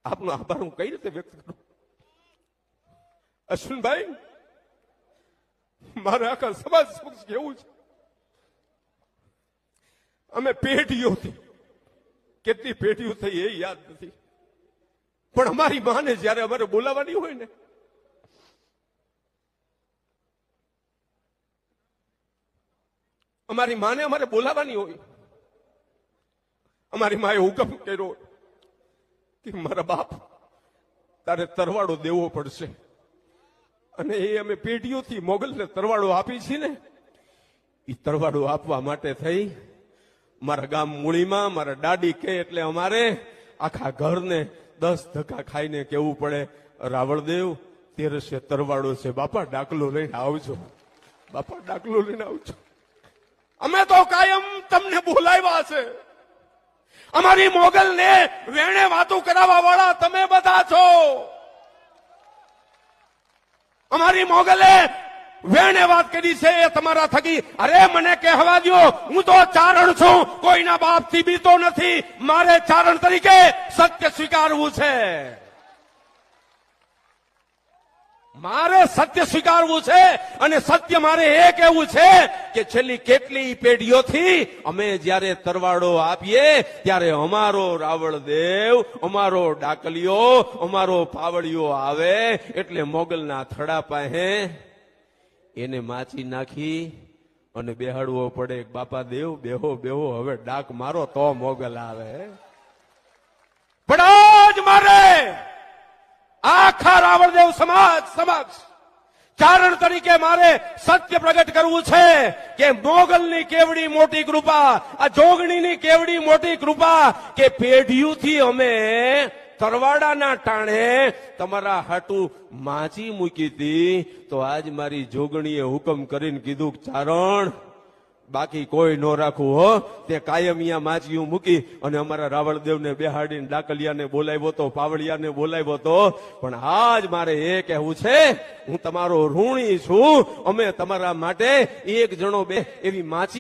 આપનો આભાર હું કઈ રીતે વ્યક્ત કરું? અશ્વિનભાઈ, મારે આખા સમાજ સમક્ષ કેવું છે, અમે પેઢીઓથી કેટલી પેઢીઓ થઈ એ યાદ નથી, પણ અમારી માને જયારે અમારે બોલાવવાની હોય ને, અમારી માને અમારે બોલાવવાની હોય, અમારી માએ હુકમ કર્યો કે મારા બાપ તારે તરવાડો દેવો પડશે, અને એ અમે પેઢીઓથી મોગલને તરવાડો આપી છે ને, એ તરવાડો આપવા માટે થઈ મારા ગામ મૂળીમાં મારા દાદી કહે એટલે અમારે આખા ઘરને 10 ધક્કા ખાઈને કેવું પડે, રાવળદેવ તેરસે તરવાડો છે, બાપા ડાકલો લઈને આવજો, બાપા ડાકલો લઈને આવજો. અમે તો કાયમ તમને બોલાવ્યા છે. અમારી મોગલને વેણે વાતો કરાવવા વાળા તમે બધા છો. અમારી મોગલે વેણે વાત કરી છે એ તમારા થકી. અરે મને કહેવા દો, હું તો ચારણ છું, કોઈના બાપથી બીતો નથી. મારે ચારણ તરીકે સત્ય સ્વીકારવું છે, મારે સત્ય સ્વીકારવું છે. અને સત્ય મારે એ કહેવું છે કે છેલ્લી કેટલી પેઢીઓથી અમે જયારે તરવાડો આપીએ ત્યારે અમારો રાવળદેવ, અમારો ડાકલિયો, અમારો પાવડિયો આવે એટલે મોગલના થડા પાસે એને માચી નાખી અને બેહાડવો પડે. બાપા દેવ બેહો બેહો, હવે ડાક મારો તો મોગલ આવે. પણ આજ મારે આખા રાવળદેવ સમાજ સમક્ષ ચારણ તરીકે મારે સત્ય પ્રગટ કરવું છે કે મોગલની કેવડી મોટી કૃપા, આ જોગણીની કેવડી મોટી કૃપા કે પેઢીઓથી અમે તરવાડાના ટાણે તમારા હાટું માચી મૂકી હતી. તો આજ મારી જોગણીએ હુકમ કરીને કીધું, ચારણ બાકી કોઈ ન રાખવું હો, તે કાયમ અહીંયા માચીયું મૂકી અને અમારા રાવળદેવને બેહાડીને ડાકલિયાને બોલાવ્યો તો, પાવડિયાને બોલાવ્યો તો. પણ આજ મારે એ કહેવું છે, હું તમારો ઋણી છું. અમે તમારા માટે એક જણો બે એવી માચી